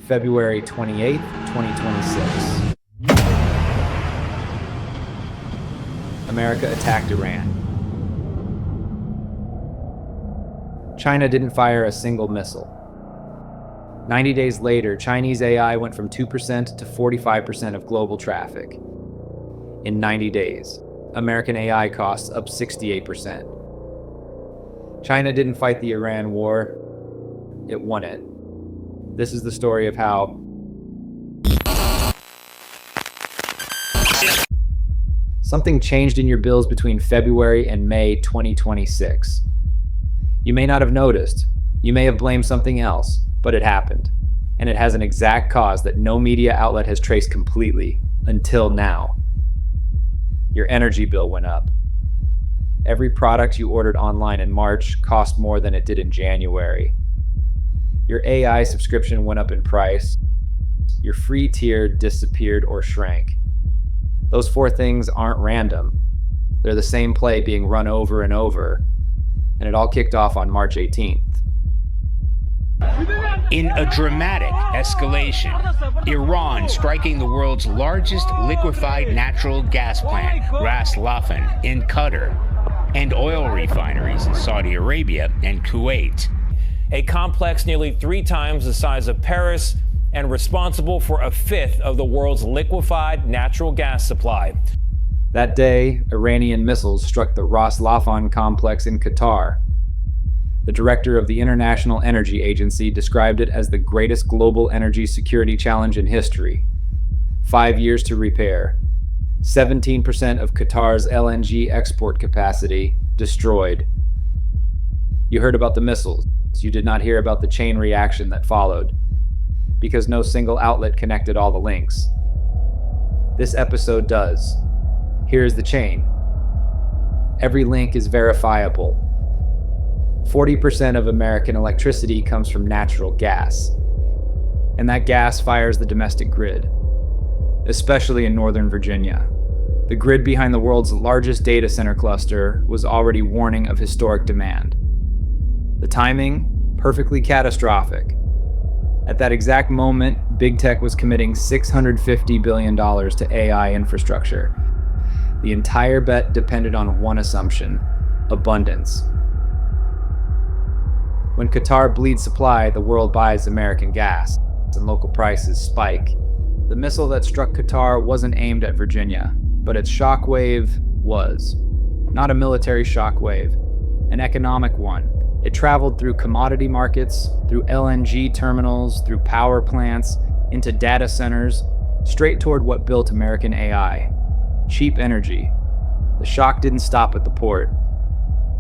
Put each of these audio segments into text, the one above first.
February 28th, 2026. America attacked Iran. China didn't fire a single missile. 90 days later, Chinese AI went from 2% to 45% of global traffic. In 90 days, American AI costs up 68%. China didn't fight the Iran war, it won it. This is the story of how something changed in your bills between February and May 2026. You may not have noticed, you may have blamed something else, but it happened. And it has an exact cause that no media outlet has traced completely, until now. Your energy bill went up. Every product you ordered online in March cost more than it did in January. Your AI subscription went up in price. Your free tier disappeared or shrank. Those four things aren't random. They're the same play being run over and over. And it all kicked off on March 18th. In a dramatic escalation, Iran striking the world's largest liquefied natural gas plant, Ras Laffan, in Qatar, and oil refineries in Saudi Arabia and Kuwait. A complex nearly 3 times the size of Paris and responsible for a fifth of the world's liquefied natural gas supply. That day, Iranian missiles struck the Ras Laffan complex in Qatar. The director of the International Energy Agency described it as the greatest global energy security challenge in history. 5 years to repair. 17% of Qatar's LNG export capacity destroyed. You heard about the missiles. You did not hear about the chain reaction that followed, because no single outlet connected all the links. This episode does. Here's the chain. Every link is verifiable. 40% of American electricity comes from natural gas, and that gas fires the domestic grid, especially in Northern Virginia. The grid behind the world's largest data center cluster was already warning of historic demand. The timing, perfectly catastrophic. At that exact moment, big tech was committing $650 billion to AI infrastructure. The entire bet depended on one assumption: abundance. When Qatar bleeds supply, the world buys American gas, and local prices spike. The missile that struck Qatar wasn't aimed at Virginia, but its shockwave was. Not a military shockwave, an economic one. It traveled through commodity markets, through LNG terminals, through power plants, into data centers, straight toward what built American AI: cheap energy. The shock didn't stop at the port.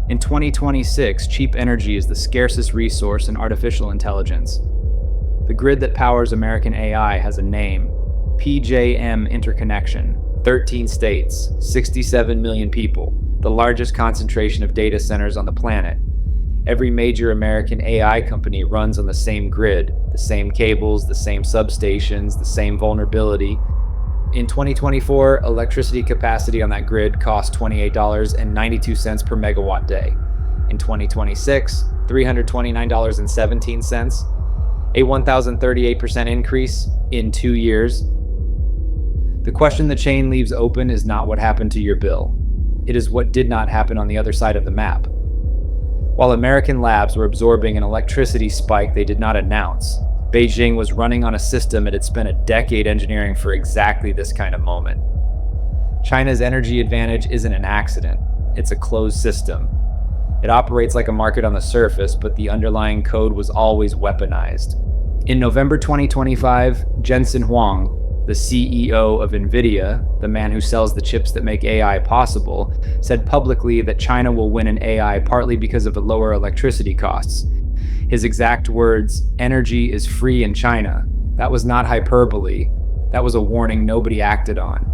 In 2026, cheap energy is the scarcest resource in artificial intelligence. The grid that powers American AI has a name: PJM Interconnection. 13 states, 67 million people, the largest concentration of data centers on the planet. Every major American AI company runs on the same grid, the same cables, the same substations, the same vulnerability. In 2024, electricity capacity on that grid cost $28.92 per megawatt day. In 2026, $329.17, a 1,038% increase in 2 years. The question the chain leaves open is not what happened to your bill. It is what did not happen on the other side of the map. While American labs were absorbing an electricity spike they did not announce, Beijing was running on a system it had spent a decade engineering for exactly this kind of moment. China's energy advantage isn't an accident, it's a closed system. It operates like a market on the surface, but the underlying code was always weaponized. In November 2025, Jensen Huang, the CEO of NVIDIA, the man who sells the chips that make AI possible, said publicly that China will win in AI partly because of the lower electricity costs. His exact words, "Energy is free in China." That was not hyperbole. That was a warning nobody acted on.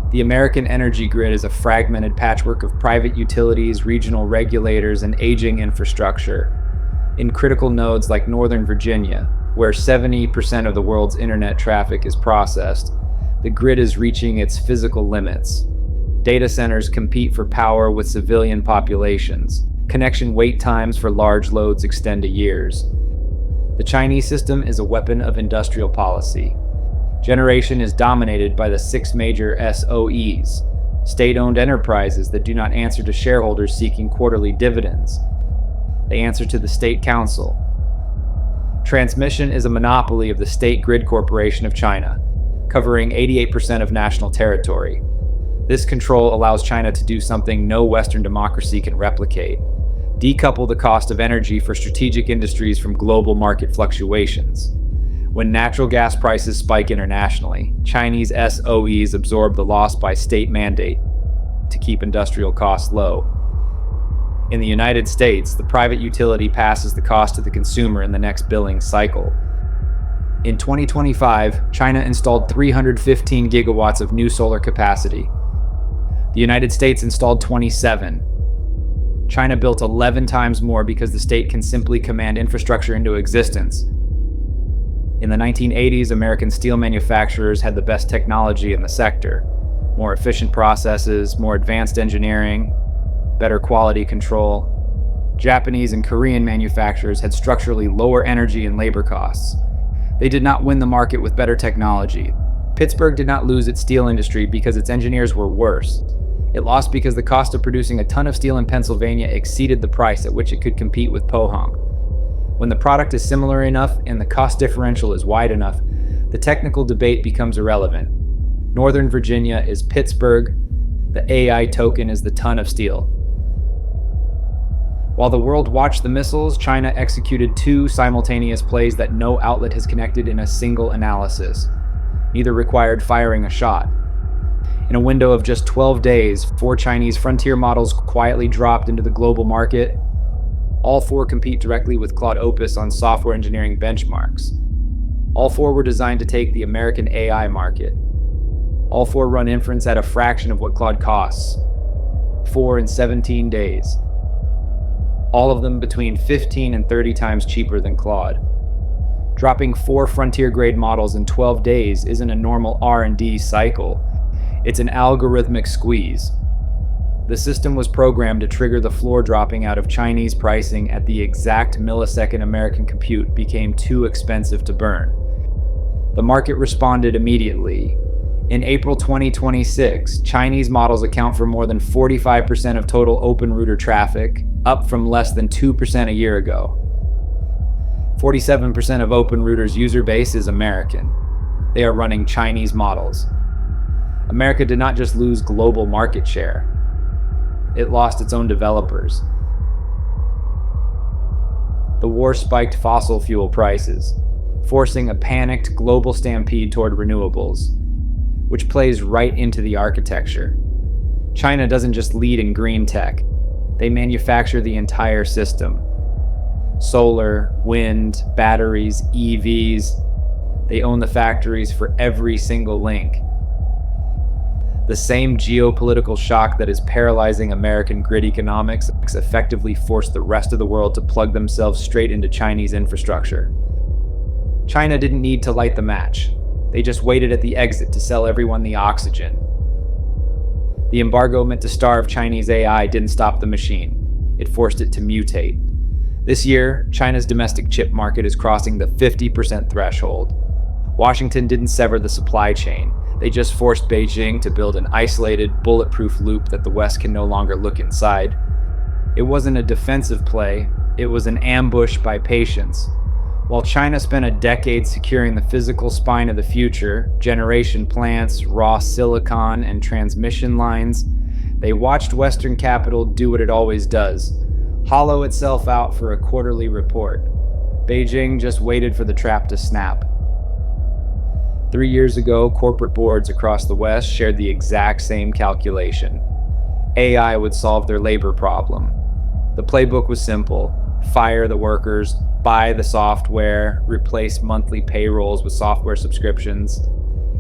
The American energy grid is a fragmented patchwork of private utilities, regional regulators, and aging infrastructure. In critical nodes like Northern Virginia, where 70% of the world's internet traffic is processed, the grid is reaching its physical limits. Data centers compete for power with civilian populations. Connection wait times for large loads extend to years. The Chinese system is a weapon of industrial policy. Generation is dominated by the 6 major SOEs, state-owned enterprises that do not answer to shareholders seeking quarterly dividends. They answer to the State Council. Transmission is a monopoly of the State Grid Corporation of China, covering 88% of national territory. This control allows China to do something no Western democracy can replicate: decouple the cost of energy for strategic industries from global market fluctuations. When natural gas prices spike internationally, Chinese SOEs absorb the loss by state mandate to keep industrial costs low. In the United States, the private utility passes the cost to the consumer in the next billing cycle. In 2025, China installed 315 gigawatts of new solar capacity. The United States installed 27. China built 11 times more because the state can simply command infrastructure into existence. In the 1980s, American steel manufacturers had the best technology in the sector: more efficient processes, more advanced engineering, better quality control. Japanese and Korean manufacturers had structurally lower energy and labor costs. They did not win the market with better technology. Pittsburgh did not lose its steel industry because its engineers were worse. It lost because the cost of producing a ton of steel in Pennsylvania exceeded the price at which it could compete with Pohang. When the product is similar enough and the cost differential is wide enough, the technical debate becomes irrelevant. Northern Virginia is Pittsburgh. The AI token is the ton of steel. While the world watched the missiles, China executed 2 simultaneous plays that no outlet has connected in a single analysis. Neither required firing a shot. In a window of just 12 days, 4 Chinese frontier models quietly dropped into the global market. All 4 compete directly with Claude Opus on software engineering benchmarks. All 4 were designed to take the American AI market. All 4 run inference at a fraction of what Claude costs. 4 in 17 days. All of them between 15 and 30 times cheaper than Claude. Dropping 4 frontier-grade models in 12 days isn't a normal R&D cycle. It's an algorithmic squeeze. The system was programmed to trigger the floor dropping out of Chinese pricing at the exact millisecond American compute became too expensive to burn. The market responded immediately. In April 2026, Chinese models account for more than 45% of total open router traffic, up from less than 2% a year ago. 47% of open router's user base is American. They are running Chinese models. America did not just lose global market share. It lost its own developers. The war spiked fossil fuel prices, forcing a panicked global stampede toward renewables, which plays right into the architecture. China doesn't just lead in green tech. They manufacture the entire system. Solar, wind, batteries, EVs. They own the factories for every single link. The same geopolitical shock that is paralyzing American grid economics effectively forced the rest of the world to plug themselves straight into Chinese infrastructure. China didn't need to light the match. They just waited at the exit to sell everyone the oxygen. The embargo meant to starve Chinese AI didn't stop the machine. It forced it to mutate. This year, China's domestic chip market is crossing the 50% threshold. Washington didn't sever the supply chain. They just forced Beijing to build an isolated, bulletproof loop that the West can no longer look inside. It wasn't a defensive play, it was an ambush by patience. While China spent a decade securing the physical spine of the future, generation plants, raw silicon, and transmission lines, they watched Western capital do what it always does: hollow itself out for a quarterly report. Beijing just waited for the trap to snap. 3 years ago, corporate boards across the West shared the exact same calculation. AI would solve their labor problem. The playbook was simple: fire the workers, buy the software, replace monthly payrolls with software subscriptions.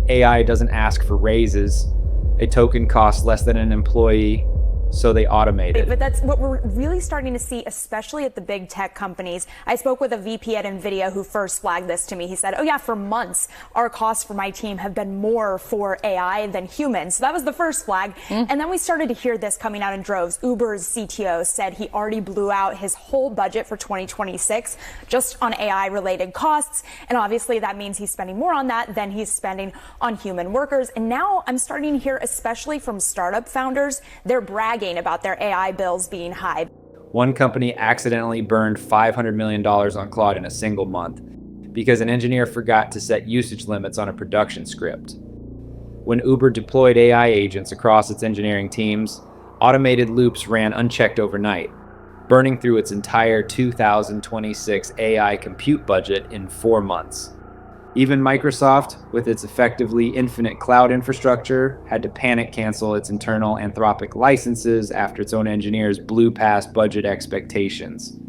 AI doesn't ask for raises. A token costs less than an employee. so they automated. But that's what we're really starting to see, especially at the big tech companies. I spoke with a VP at NVIDIA who first flagged this to me. He said, oh yeah, for months, our costs for my team have been more for AI than humans. So that was the first flag. And then we started to hear this coming out in droves. Uber's CTO said he already blew out his whole budget for 2026 just on AI-related costs. And obviously that means he's spending more on that than he's spending on human workers. And now I'm starting to hear, especially from startup founders, they're bragging about their AI bills being high. One company accidentally burned $500 million on Claude in a single month because an engineer forgot to set usage limits on a production script. When Uber deployed AI agents across its engineering teams, automated loops ran unchecked overnight, burning through its entire 2026 AI compute budget in 4 months. Even Microsoft, with its effectively infinite cloud infrastructure, had to panic cancel its internal Anthropic licenses after its own engineers blew past budget expectations.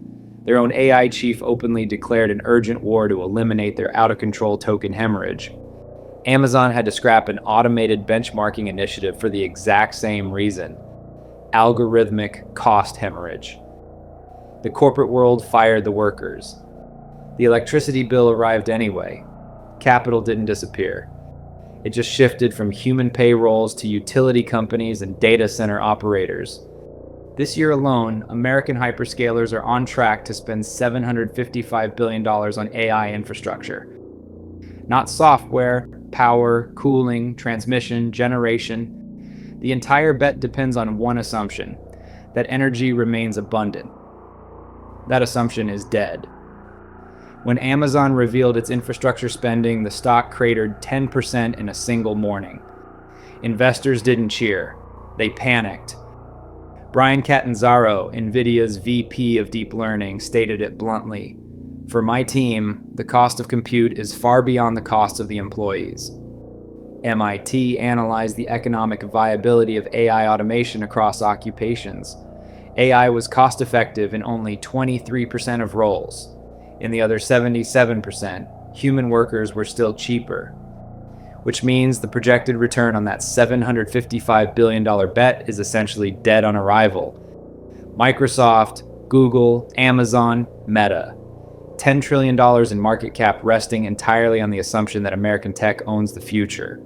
Their own AI chief openly declared an urgent war to eliminate their out-of-control token Hemorrhage. Amazon had to scrap an automated benchmarking initiative for the exact same reason: algorithmic cost hemorrhage. The corporate world fired the workers. The electricity bill arrived anyway. Capital didn't disappear. It just shifted from human payrolls to utility companies and data center operators. This year alone, American hyperscalers are on track to spend $755 billion on AI infrastructure. Not software, power, cooling, transmission, generation. The entire bet depends on one assumption: that energy remains abundant. That assumption is dead. When Amazon revealed its infrastructure spending, the stock cratered 10% in a single morning. Investors didn't cheer. They panicked. Brian Catanzaro, NVIDIA's VP of Deep Learning, stated it bluntly: "For my team, the cost of compute is far beyond the cost of the employees." MIT analyzed the economic viability of AI automation across occupations. AI was cost-effective in only 23% of roles. In the other 77%, human workers were still cheaper, which means the projected return on that $755 billion bet is essentially dead on arrival. Microsoft, Google, Amazon, Meta. $10 trillion in market cap resting entirely on the assumption that American tech owns the future.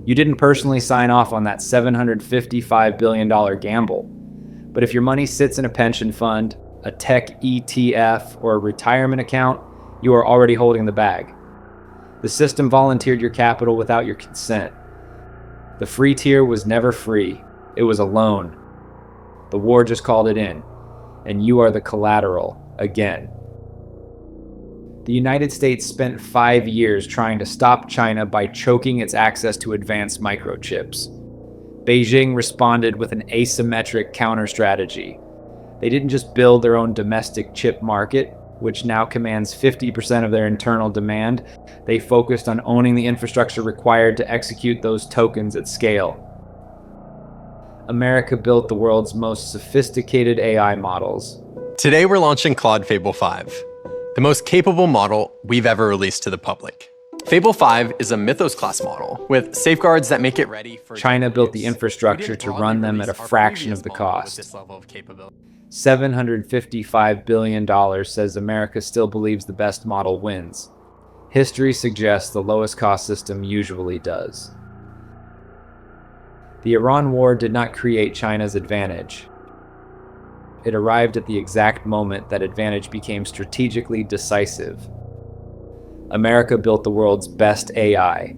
You didn't personally sign off on that $755 billion gamble, but if your money sits in a pension fund, a tech ETF, or a retirement account, you are already holding the bag. The system volunteered your capital without your consent. The free tier was never free. It was a loan. The war just called it in, and you are the collateral again. The United States spent 5 years trying to stop China by choking its access to advanced microchips. Beijing responded with an asymmetric counter-strategy. They didn't just build their own domestic chip market, which now commands 50% of their internal demand. They focused on owning the infrastructure required to execute those tokens at scale. America built the world's most sophisticated AI models. Today we're launching Claude Fable 5, the most capable model we've ever released to the public. Fable 5 is a Mythos-class model with safeguards that make it ready for... China built the infrastructure to run them at a fraction of the cost. $755 billion says America still believes the best model wins. History suggests the lowest cost system usually does. The Iran war did not create China's advantage. It arrived at the exact moment that advantage became strategically decisive. America built the world's best AI.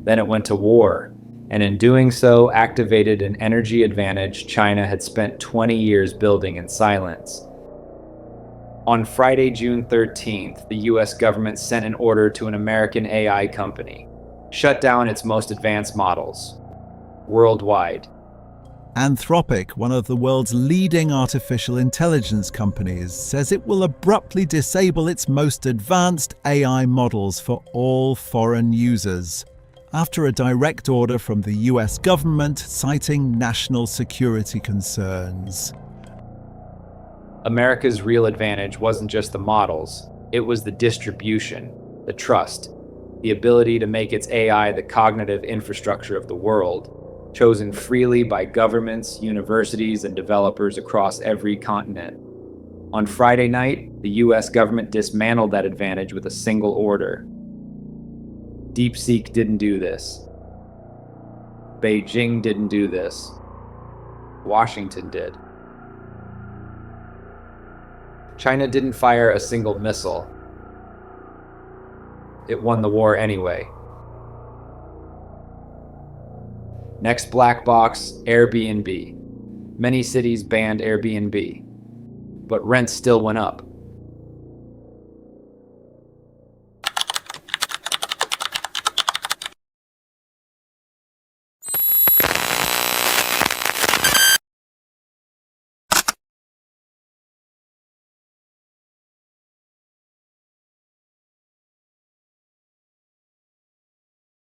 Then it went to war, and in doing so activated an energy advantage China had spent 20 years building in silence. On Friday, June 13th, the US government sent an order to an American AI company: shut down its most advanced models worldwide. Anthropic, one of the world's leading artificial intelligence companies, says it will abruptly disable its most advanced AI models for all foreign users, after a direct order from the US government citing national security concerns. America's real advantage wasn't just the models, it was the distribution, the trust, the ability to make its AI the cognitive infrastructure of the world. chosen freely by governments, universities, and developers across every continent. On Friday night, the US government dismantled that advantage with a single order. DeepSeek didn't do this. Beijing didn't do this. Washington did. China didn't fire a single missile. It won the war anyway. Next black box, Airbnb. Many cities banned Airbnb, but rents still went up.